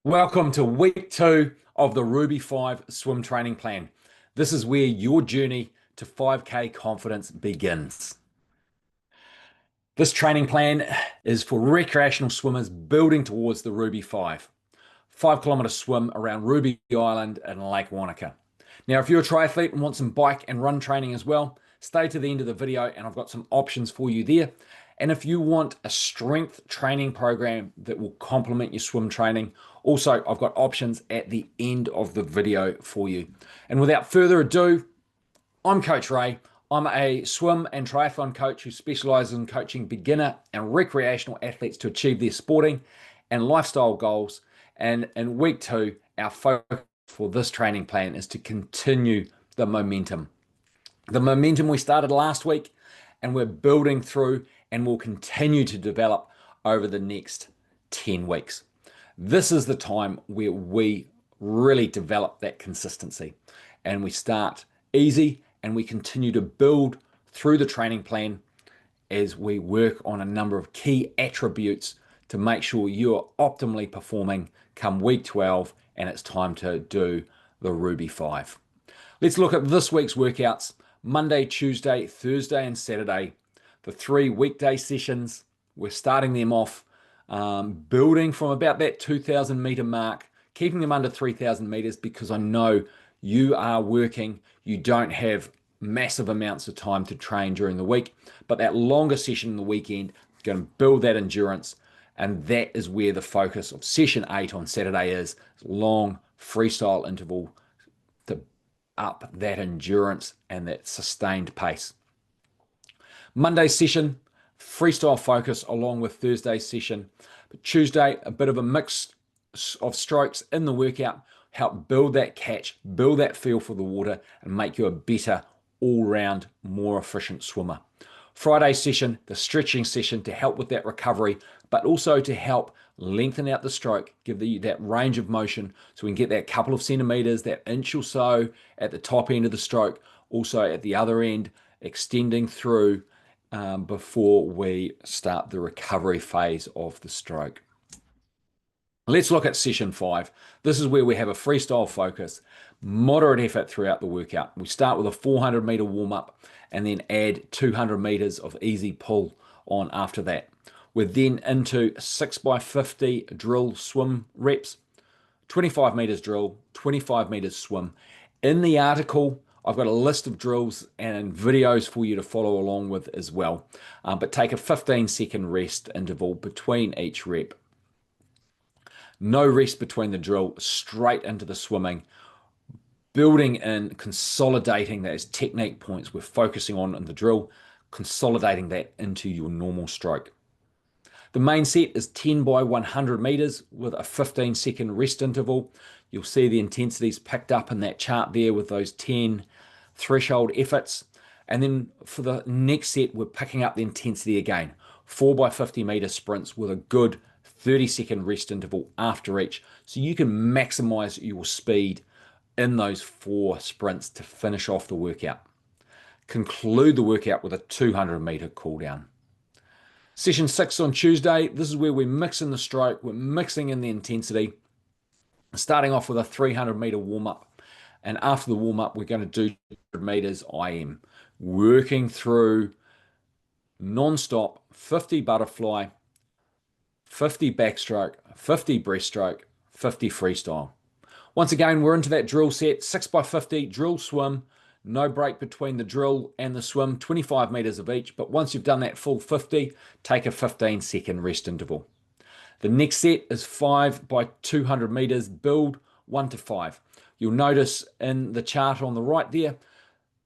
Welcome to week 2 of the Ruby5 swim training plan. This is where your journey to 5K confidence begins. This training plan is for recreational swimmers building towards the Ruby5. 5 kilometer swim around Ruby Island and Lake Wanaka. Now, if you're a triathlete and want some bike and run training as well, stay to the end of the video and I've got some options for you there. And if you want a strength training program that will complement your swim training, also I've got options at the end of the video for you. And without further ado, I'm Coach Ray. I'm a swim and triathlon coach who specializes in coaching beginner and recreational athletes to achieve their sporting and lifestyle goals. And in week 2, our focus for this training plan is to continue the momentum. The momentum we started last week and we're building through and will continue to develop over the next 10 weeks. This is the time where we really develop that consistency and we start easy and we continue to build through the training plan as we work on a number of key attributes to make sure you're optimally performing come week 12 and it's time to do the Ruby5. Let's look at this week's workouts: Monday, Tuesday, Thursday, and Saturday. The 3 weekday sessions, we're starting them off building from about that 2,000 meter mark, keeping them under 3,000 meters because I know you are working, you don't have massive amounts of time to train during the week, but that longer session in the weekend is going to build that endurance, and that is where the focus of session 8 on Saturday is: long freestyle interval to up that endurance and that sustained pace. Monday's session, freestyle focus along with Thursday's session. But Tuesday, a bit of a mix of strokes in the workout, help build that catch, build that feel for the water, and make you a better, all-round, more efficient swimmer. Friday session, the stretching session to help with that recovery, but also to help lengthen out the stroke, give you that range of motion so we can get that couple of centimeters, that inch or so at the top end of the stroke, also at the other end, extending through before we start the recovery phase of the stroke. Let's look at session 5. This is where we have a freestyle focus, moderate effort throughout the workout. We start with a 400 meter warm-up and then add 200 meters of easy pull on after that. We're then into 6x50 drill swim reps, 25 meters drill, 25 meters swim. In the article, I've got a list of drills and videos for you to follow along with as well. But take a 15-second rest interval between each rep. No rest between the drill, straight into the swimming, building in, consolidating those technique points we're focusing on in the drill, consolidating that into your normal stroke. The main set is 10 by 100 meters with a 15-second rest interval. You'll see the intensities picked up in that chart there with those 10 threshold efforts. And then for the next set, we're picking up the intensity again. 4 by 50 meter sprints with a good 30-second rest interval after each. So you can maximize your speed in those 4 sprints to finish off the workout. Conclude the workout with a 200 meter cool down. Session 6 on Tuesday, this is where we're mixing the stroke, we're mixing in the intensity, starting off with a 300 meter warm-up. And after the warm-up, we're going to do 100 meters IM, working through non-stop 50 butterfly, 50 backstroke, 50 breaststroke, 50 freestyle. Once again, we're into that drill set, 6x50 drill swim, no break between the drill and the swim, 25 meters of each. But once you've done that full 50, take a 15-second rest interval. The next set is 5 by 200 meters, build 1 to 5. You'll notice in the chart on the right there,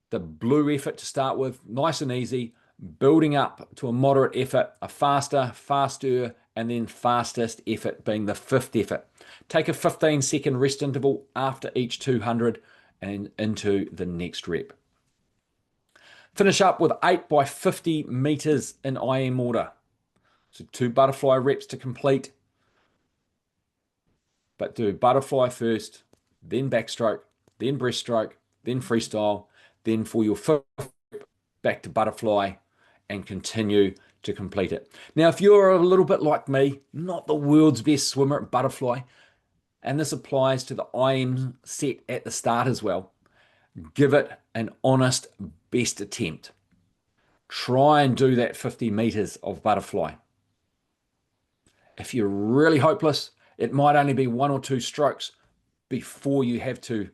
the blue effort to start with, nice and easy, building up to a moderate effort, a faster, and then fastest effort being the 5th effort. Take a 15-second rest interval after each 200 and into the next rep. Finish up with 8 by 50 meters in IM order. So 2 butterfly reps to complete, but do butterfly first, then backstroke, then breaststroke, then freestyle, then for your 5th back to butterfly and continue to complete it. Now, if you're a little bit like me, not the world's best swimmer at butterfly, and this applies to the IM set at the start as well, give it an honest best attempt. Try and do that 50 meters of butterfly. If you're really hopeless, it might only be 1 or 2 strokes before you have to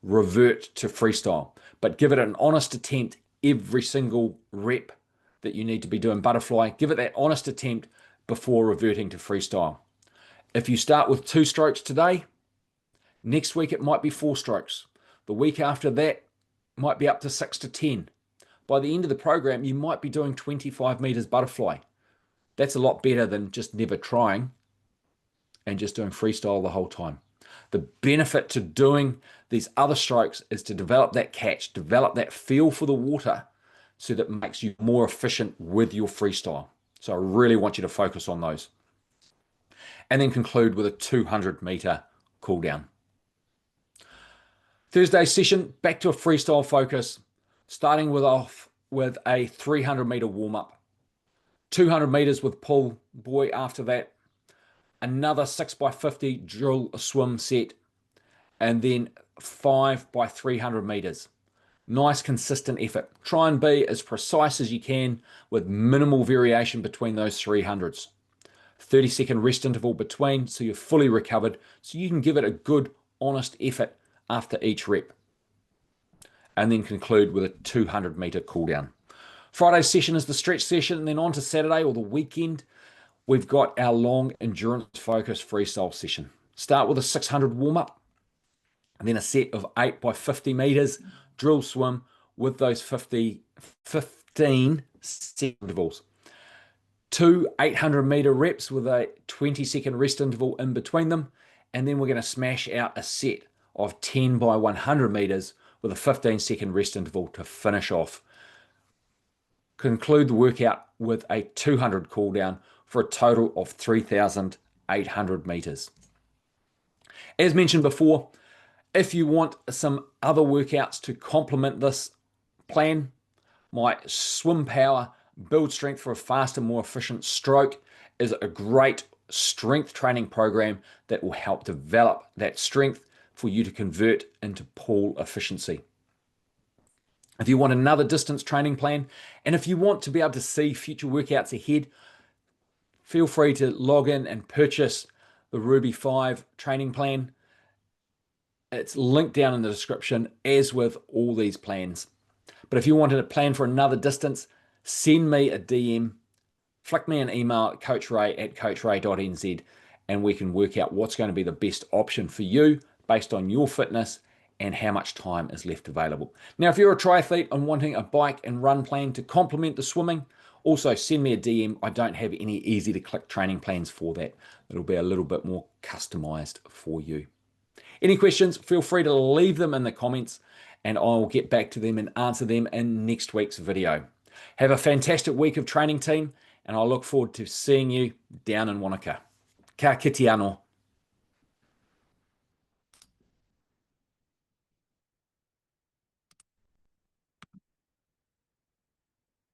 revert to freestyle. But give it an honest attempt every single rep that you need to be doing butterfly. Give it that honest attempt before reverting to freestyle. If you start with 2 strokes today, next week it might be 4 strokes. The week after that might be up to 6 to 10. By the end of the program, you might be doing 25 meters butterfly. That's a lot better than just never trying and just doing freestyle the whole time. The benefit to doing these other strokes is to develop that catch, develop that feel for the water, so that it makes you more efficient with your freestyle. So I really want you to focus on those. And then conclude with a 200 meter cool down. Thursday session, back to a freestyle focus, starting with a 300 meter warm up. 200 meters with pull buoy after that, another 6x50 drill swim set, and then 5x300 meters. Nice consistent effort. Try and be as precise as you can with minimal variation between those 300s. 30-second rest interval between, so you're fully recovered, so you can give it a good, honest effort after each rep. And then conclude with a 200 meter cool down. Friday's session is the stretch session, and then on to Saturday or the weekend, we've got our long endurance focused freestyle session. Start with a 600 warm up, and then a set of 8x50 meters drill swim with those 15 second intervals. 2 800 meter reps with a 20-second rest interval in between them, and then we're going to smash out a set of 10x100 meters with a 15-second rest interval to finish off. Conclude the workout with a 200 cool down for a total of 3,800 meters. As mentioned before, if you want some other workouts to complement this plan, my Swim Power Build Strength for a Faster, More Efficient Stroke is a great strength training program that will help develop that strength for you to convert into pool efficiency. If you want another distance training plan, and if you want to be able to see future workouts ahead, feel free to log in and purchase the Ruby5 training plan. It's linked down in the description, as with all these plans. But if you wanted a plan for another distance, send me a DM, flick me an email at coachray@coachray.nz, and we can work out what's going to be the best option for you based on your fitness and how much time is left available. Now, if you're a triathlete and wanting a bike and run plan to complement the swimming, also send me a DM. I don't have any easy to click training plans for that. It'll be a little bit more customized for you. Any questions, feel free to leave them in the comments, and I'll get back to them and answer them in next week's video. Have a fantastic week of training, team, and I look forward to seeing you down in Wanaka. Ka kite anō.